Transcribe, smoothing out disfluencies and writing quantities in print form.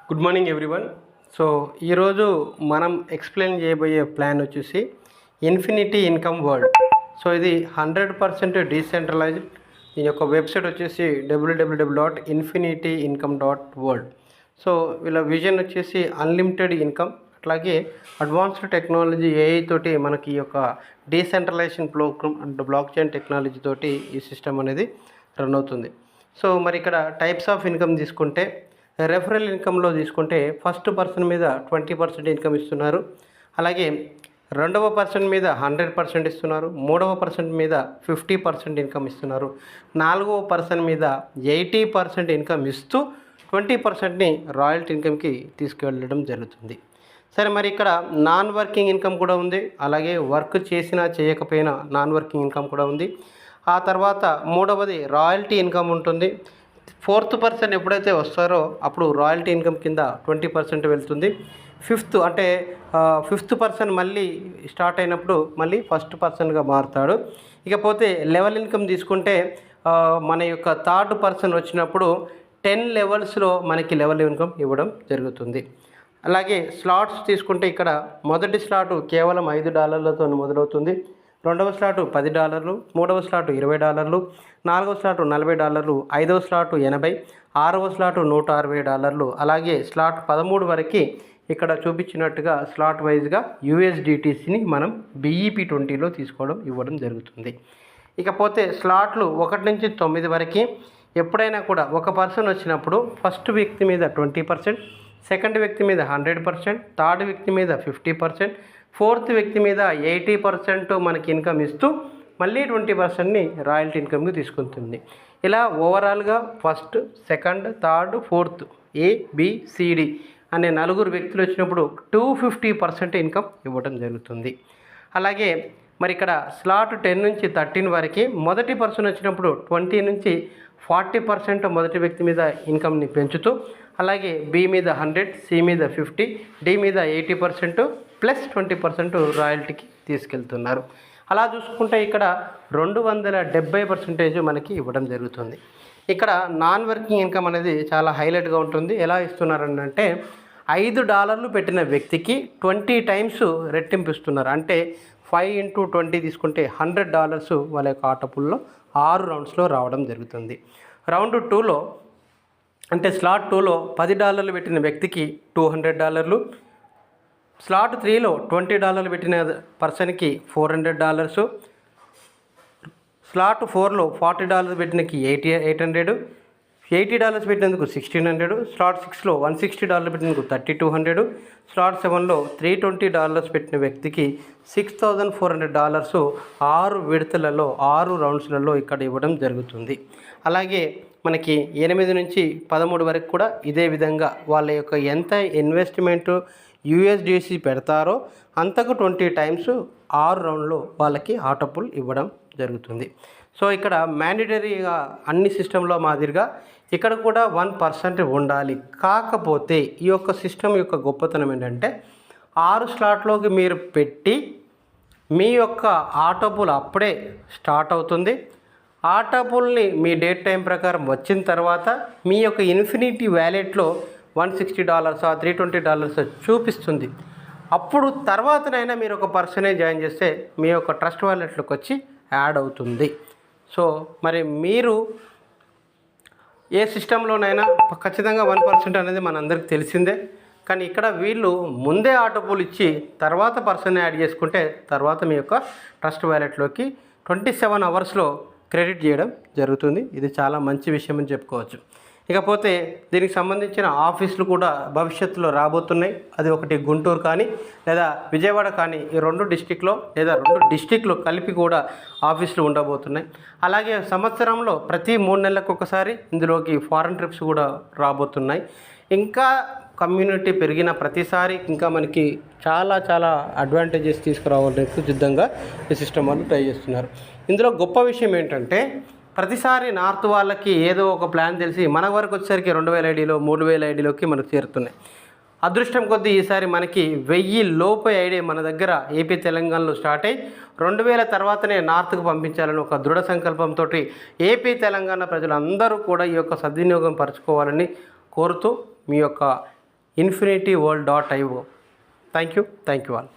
Good morning everyone. So ఈరోజు మనం explain చేయబోయే ప్లాన్ వచ్చేసి ఇన్ఫినిటీ ఇన్కమ్ వరల్డ్. సో ఇది 100% డీసెంట్రలైజ్డ్. దీని యొక్క వెబ్సైట్ వచ్చేసి www.infinityincome.world. సో వీళ్ళ విజన్ వచ్చేసి అన్లిమిటెడ్ ఇన్కమ్, అట్లాగే అడ్వాన్స్డ్ టెక్నాలజీ ఏఐ తోటి మనకి ఈ యొక్క decentralisation program and blockchain technology తోటి ఈ సిస్టమ్ అనేది రన్ అవుతుంది. సో మరి ఇక్కడ టైప్స్ ఆఫ్ ఇన్కమ్ తీసుకుంటే, రెఫరల్ ఇన్కంలో తీసుకుంటే ఫస్ట్ పర్సన్ మీద 20% ఇన్కమ్ ఇస్తున్నారు, అలాగే రెండవ పర్సన్ మీద 100% ఇస్తున్నారు, మూడవ పర్సన్ మీద 50% ఇన్కమ్ ఇస్తున్నారు, నాలుగవ పర్సన్ మీద 80% ఇన్కమ్ ఇస్తూ 20%ని రాయల్టీ ఇన్కమ్కి తీసుకువెళ్ళడం జరుగుతుంది. సరే, మరి ఇక్కడ నాన్ వర్కింగ్ ఇన్కమ్ కూడా ఉంది, అలాగే వర్క్ చేసినా చేయకపోయినా నాన్ వర్కింగ్ ఇన్కమ్ కూడా ఉంది. ఆ తర్వాత మూడవది రాయల్టీ ఇన్కమ్ ఉంటుంది. ఫోర్త్ పర్సన్ ఎప్పుడైతే వస్తారో అప్పుడు రాయల్టీ ఇన్కమ్ కింద 20% వెళ్తుంది. ఫిఫ్త్ పర్సన్ మళ్ళీ స్టార్ట్ అయినప్పుడు మళ్ళీ ఫస్ట్ పర్సన్గా మారుతాడు. ఇకపోతే లెవెల్ ఇన్కమ్ తీసుకుంటే మన యొక్క థర్డ్ పర్సన్ వచ్చినప్పుడు 10 లెవెల్స్లో మనకి లెవెల్ ఇన్కమ్ ఇవ్వడం జరుగుతుంది. అలాగే స్లాట్స్ తీసుకుంటే ఇక్కడ మొదటి స్లాటు కేవలం $5తో మొదలవుతుంది, రెండవ స్లాటు $10, మూడవ స్లాటు $20, నాలుగవ స్లాటు $40, ఐదవ స్లాటు 80, ఆరవ స్లాటు $160, అలాగే స్లాట్ 13 వరకు ఇక్కడ చూపించినట్టుగా స్లాట్ వైజ్గా USDTCని మనం BEP20లో తీసుకోవడం ఇవ్వడం జరుగుతుంది. ఇకపోతే స్లాట్లు 1 నుంచి 9 వరకు ఎప్పుడైనా కూడా ఒక పర్సన్ వచ్చినప్పుడు ఫస్ట్ వ్యక్తి మీద 20%, సెకండ్ వ్యక్తి మీద 100%, థర్డ్ వ్యక్తి మీద 50%, ఫోర్త్ వ్యక్తి మీద 80% మనకి ఇన్కమ్ ఇస్తూ మళ్ళీ 20%ని రాయల్టీ ఇన్కమ్కి తీసుకుంటుంది. ఇలా ఓవరాల్గా first, second, third, fourth ABCD అనే 4 వ్యక్తులు వచ్చినప్పుడు 250% ఇన్కమ్ ఇవ్వడం జరుగుతుంది. అలాగే మరి ఇక్కడ స్లాట్ 10 నుంచి 13 వరకు మొదటి పర్సన్ వచ్చినప్పుడు 20 నుంచి 40% మొదటి వ్యక్తి మీద ఇన్కమ్ని పెంచుతూ, అలాగే B మీద 100, C మీద 50, D మీద 80% ప్లస్ 20% రాయల్టీకి తీసుకెళ్తున్నారు. అలా చూసుకుంటే ఇక్కడ 270% మనకి ఇవ్వడం జరుగుతుంది. ఇక్కడ నాన్ వర్కింగ్ ఇన్కమ్ అనేది చాలా హైలైట్గా ఉంటుంది. ఎలా ఇస్తున్నారంటే $5 పెట్టిన వ్యక్తికి 20 టైమ్స్ రెట్టింపు ఇస్తున్నారు. అంటే 5 into 20 తీసుకుంటే $100 వాళ్ళ యొక్క ఆటపుల్లో 6 రౌండ్స్లో రావడం జరుగుతుంది. రౌండ్ 2లో అంటే స్లాట్ 2లో $10 పెట్టిన వ్యక్తికి $200, స్లాట్ 3లో $20 పెట్టిన పర్సన్కి $400, స్లాట్ 4లో $40 పెట్టినకి $800, $80 పెట్టినందుకు $1,600, స్లాట్ 6లో $160 పెట్టినందుకు $3,200, స్లాట్ 7లో $320 పెట్టిన వ్యక్తికి $6,400 6 విడతలలో 6 రౌండ్స్లలో ఇక్కడ ఇవ్వడం జరుగుతుంది. అలాగే మనకి 8 నుంచి 13 వరకు కూడా ఇదే విధంగా వాళ్ళ యొక్క ఎంత ఇన్వెస్ట్మెంట్ USDC పెడతారో అంతకు 20 టైమ్స్ 6 రౌండ్లో వాళ్ళకి ఆటోపుల్ ఇవ్వడం జరుగుతుంది. సో ఇక్కడ మ్యాండేటరీగా అన్ని సిస్టంలో మాదిరిగా ఇక్కడ కూడా 1% ఉండాలి. కాకపోతే ఈ యొక్క సిస్టమ్ యొక్క గొప్పతనం ఏంటంటే 6 స్లాట్లోకి మీరు పెట్టి మీ యొక్క ఆటోపుల్ అప్పుడే స్టార్ట్ అవుతుంది. ఆటోపుల్ని మీ డేట్ టైం ప్రకారం వచ్చిన తర్వాత మీ యొక్క ఇన్ఫినిటీ వ్యాలెట్లో $160 $320 చూపిస్తుంది. అప్పుడు తర్వాతనైనా మీరు ఒక పర్సనే జాయిన్ చేస్తే మీ యొక్క ట్రస్ట్ వాలెట్లోకి వచ్చి యాడ్ అవుతుంది. సో మరి మీరు ఏ సిస్టంలోనైనా ఖచ్చితంగా 1% అనేది మనందరికి తెలిసిందే. కానీ ఇక్కడ వీళ్ళు ముందే ఆటోపూల్ ఇచ్చి తర్వాత పర్సన్ యాడ్ చేసుకుంటే తర్వాత మీ యొక్క ట్రస్ట్ వాలెట్లోకి 27 అవర్స్లో క్రెడిట్ చేయడం జరుగుతుంది. ఇది చాలా మంచి విషయం అని చెప్పుకోవచ్చు. ఇకపోతే దీనికి సంబంధించిన ఆఫీసులు కూడా భవిష్యత్తులో రాబోతున్నాయి. అది ఒకటి గుంటూరు కానీ లేదా విజయవాడ కానీ, ఈ 2 డిస్టిక్లో లేదా 2 డిస్టిక్లు కలిపి కూడా ఆఫీసులు ఉండబోతున్నాయి. అలాగే సంవత్సరంలో ప్రతి 3 నెలలకు ఒకసారి ఇందులోకి ఫారెన్ ట్రిప్స్ కూడా రాబోతున్నాయి. ఇంకా కమ్యూనిటీ పెరిగిన ప్రతిసారి ఇంకా మనకి చాలా చాలా అడ్వాంటేజెస్ తీసుకురావడానికి సిద్ధంగా ఈ సిస్టమ్ వాళ్ళు ట్రై చేస్తున్నారు. ఇందులో గొప్ప విషయం ఏంటంటే ప్రతిసారి నార్త్ వాళ్ళకి ఏదో ఒక ప్లాన్ తెలిసి మన వరకు వచ్చేసరికి 2000 ఐడీలో 3000 ఐడీలోకి మనకు చేరుతున్నాయి. అదృష్టం కొద్దీ ఈసారి మనకి 1000 లోపు ఐడి మన దగ్గర ఏపీ తెలంగాణలో స్టార్ట్ అయ్యి 2000 తర్వాతనే నార్త్కు పంపించాలని ఒక దృఢ సంకల్పంతో ఏపీ తెలంగాణ ప్రజలందరూ కూడా ఈ యొక్క సద్వినియోగం పరచుకోవాలని కోరుతూ మీ యొక్క infinityworld.io. Thank you all.